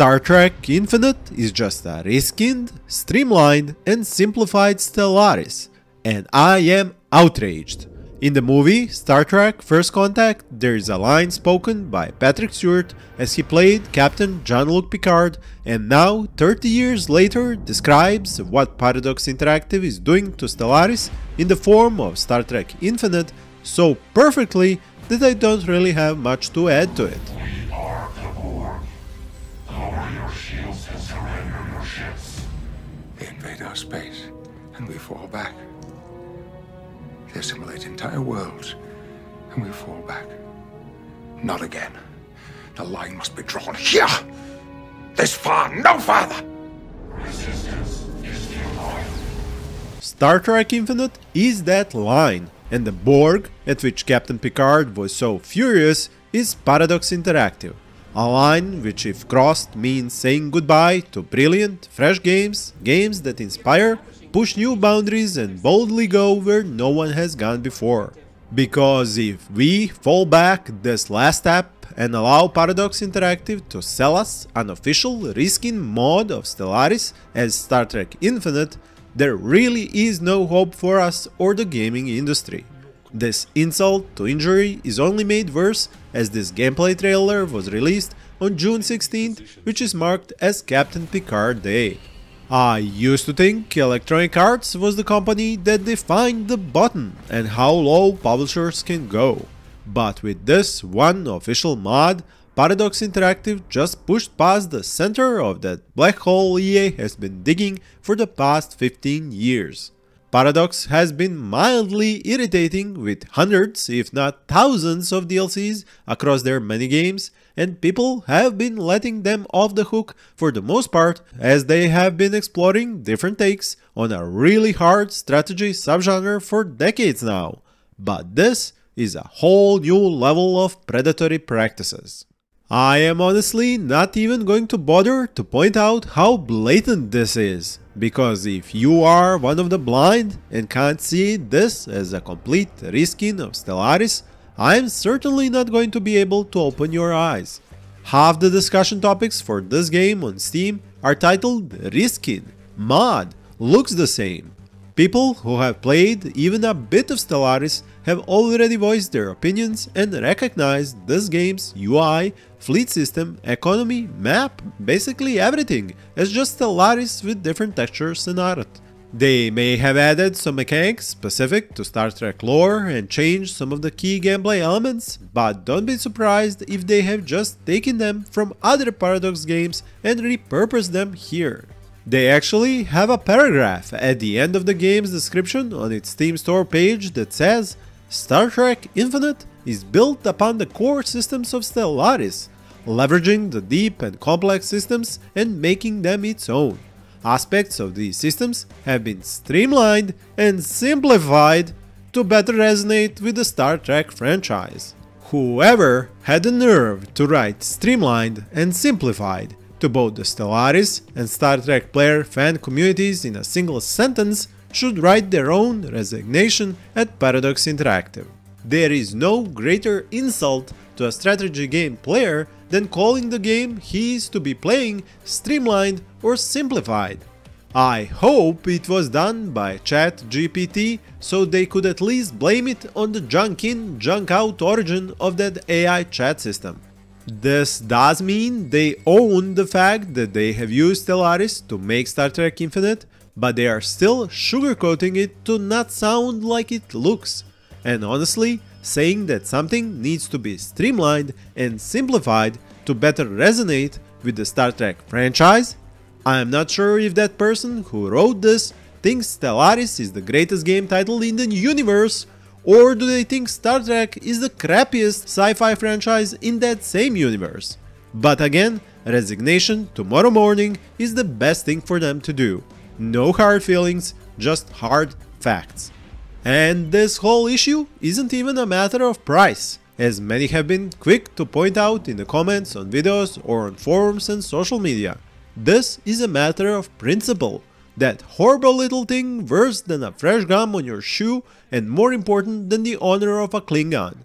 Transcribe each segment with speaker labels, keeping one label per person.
Speaker 1: Star Trek Infinite is just a reskinned, streamlined and simplified Stellaris, and I am outraged. In the movie Star Trek First Contact, there is a line spoken by Patrick Stewart as he played Captain Jean-Luc Picard, and now 30 years later describes what Paradox Interactive is doing to Stellaris in the form of Star Trek Infinite so perfectly that I don't really have much to add to it.
Speaker 2: We are the Borg. Lower your shields and surrender your ships.
Speaker 3: They invade our space, and we fall back. They assimilate entire worlds, and we fall back. Not again. The line must be drawn here! This far, no farther!
Speaker 2: Resistance is futile.
Speaker 1: Star Trek Infinite is that line, and the Borg, at which Captain Picard was so furious, is Paradox Interactive. A line which, if crossed, means saying goodbye to brilliant, fresh games that inspire, push new boundaries and boldly go where no one has gone before. Because if we fall back this last step and allow Paradox Interactive to sell us an official reskin mod of Stellaris as Star Trek Infinite, there really is no hope for us or the gaming industry. This insult to injury is only made worse as this gameplay trailer was released on June 16th, which is marked as Captain Picard Day. I used to think Electronic Arts was the company that defined the button and how low publishers can go. But with this one official mod, Paradox Interactive just pushed past the center of that black hole EA has been digging for the past 15 years. Paradox has been mildly irritating with hundreds, if not thousands of DLCs across their many games, and people have been letting them off the hook for the most part as they have been exploring different takes on a really hard strategy subgenre for decades now. But this is a whole new level of predatory practices. I am honestly not even going to bother to point out how blatant this is, because if you are one of the blind and can't see this as a complete reskin of Stellaris, I am certainly not going to be able to open your eyes. Half the discussion topics for this game on Steam are titled reskin, mod, looks the same. People who have played even a bit of Stellaris have already voiced their opinions and recognized this game's UI, fleet system, economy, map, basically everything as just Stellaris with different textures and art. They may have added some mechanics specific to Star Trek lore and changed some of the key gameplay elements, but don't be surprised if they have just taken them from other Paradox games and repurposed them here. They actually have a paragraph at the end of the game's description on its Steam store page that says, Star Trek Infinite is built upon the core systems of Stellaris, leveraging the deep and complex systems and making them its own. Aspects of these systems have been streamlined and simplified to better resonate with the Star Trek franchise. Whoever had the nerve to write streamlined and simplified to both the Stellaris and Star Trek player fan communities in a single sentence should write their own resignation at Paradox Interactive. There is no greater insult to a strategy game player than calling the game he is to be playing streamlined or simplified. I hope it was done by ChatGPT so they could at least blame it on the junk in, junk out origin of that AI chat system. This does mean they own the fact that they have used Stellaris to make Star Trek Infinite, but they are still sugarcoating it to not sound like it looks. And honestly, saying that something needs to be streamlined and simplified to better resonate with the Star Trek franchise? I am not sure if that person who wrote this thinks Stellaris is the greatest game title in the universe, or do they think Star Trek is the crappiest sci-fi franchise in that same universe? But again, resignation tomorrow morning is the best thing for them to do. No hard feelings, just hard facts. And this whole issue isn't even a matter of price, as many have been quick to point out in the comments on videos or on forums and social media. This is a matter of principle. That horrible little thing worse than a fresh gum on your shoe and more important than the honor of a Klingon.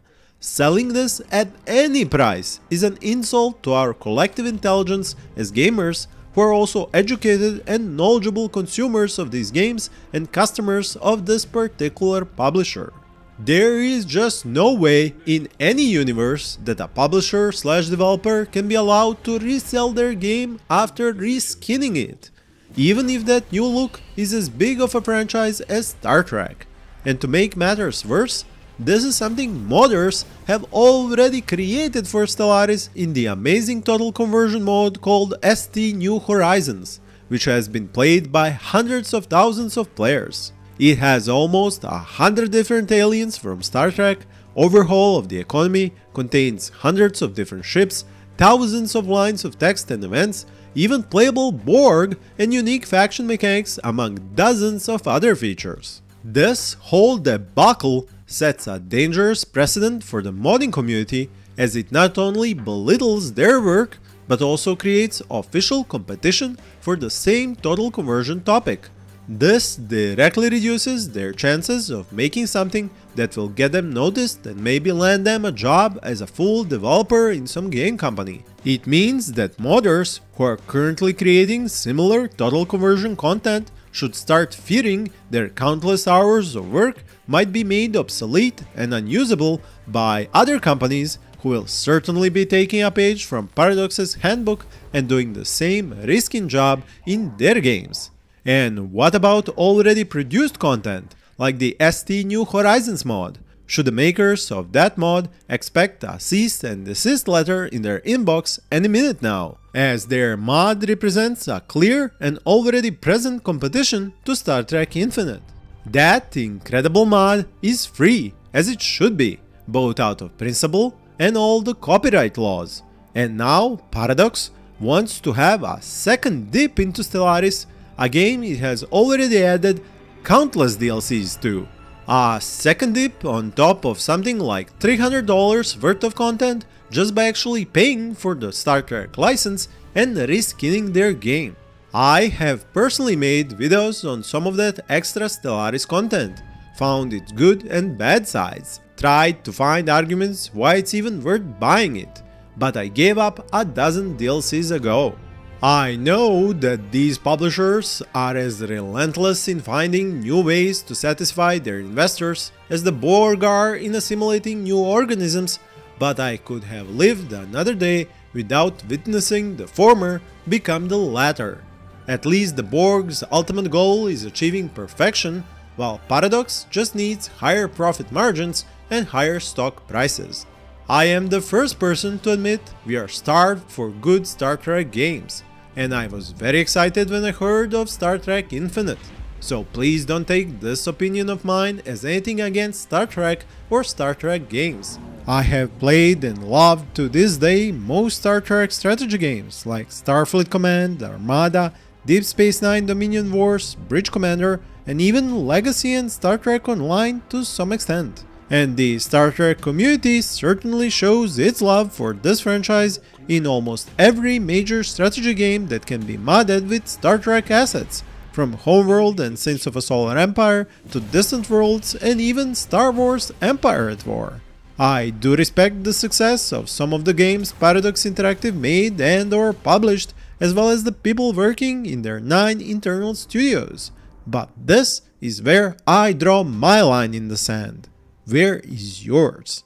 Speaker 1: Selling this at any price is an insult to our collective intelligence as gamers who are also educated and knowledgeable consumers of these games and customers of this particular publisher. There is just no way in any universe that a publisher/developer can be allowed to resell their game after reskinning it, even if that new look is as big of a franchise as Star Trek. And to make matters worse, this is something modders have already created for Stellaris in the amazing total conversion mode called ST New Horizons, which has been played by hundreds of thousands of players. It has almost 100 different aliens from Star Trek, overhaul of the economy, contains hundreds of different ships, thousands of lines of text and events, even playable Borg and unique faction mechanics among dozens of other features. This whole debacle sets a dangerous precedent for the modding community, as it not only belittles their work but also creates official competition for the same total conversion topic. This directly reduces their chances of making something that will get them noticed and maybe land them a job as a full developer in some game company. It means that modders who are currently creating similar total conversion content should start fearing their countless hours of work might be made obsolete and unusable by other companies who will certainly be taking a page from Paradox's handbook and doing the same risking job in their games. And what about already produced content, like the ST New Horizons mod? Should the makers of that mod expect a cease and desist letter in their inbox any minute now, as their mod represents a clear and already present competition to Star Trek Infinite? That incredible mod is free, as it should be, both out of principle and all the copyright laws. And now Paradox wants to have a second dip into Stellaris, a game it has already added countless DLCs to. A second dip on top of something like $300 worth of content just by actually paying for the Star Trek license and reskinning their game. I have personally made videos on some of that extra Stellaris content, found its good and bad sides, tried to find arguments why it's even worth buying it, but I gave up a dozen DLCs ago. I know that these publishers are as relentless in finding new ways to satisfy their investors as the Borg are in assimilating new organisms, but I could have lived another day without witnessing the former become the latter. At least the Borg's ultimate goal is achieving perfection, while Paradox just needs higher profit margins and higher stock prices. I am the first person to admit we are starved for good Star Trek games, and I was very excited when I heard of Star Trek Infinite. So please don't take this opinion of mine as anything against Star Trek or Star Trek games. I have played and loved to this day most Star Trek strategy games like Starfleet Command, Armada, Deep Space Nine Dominion Wars, Bridge Commander, and even Legacy and Star Trek Online to some extent. And the Star Trek community certainly shows its love for this franchise in almost every major strategy game that can be modded with Star Trek assets, from Homeworld and Saints of a Solar Empire to Distant Worlds and even Star Wars Empire at War. I do respect the success of some of the games Paradox Interactive made and or published, as well as the people working in their 9 internal studios. But this is where I draw my line in the sand. Where is yours?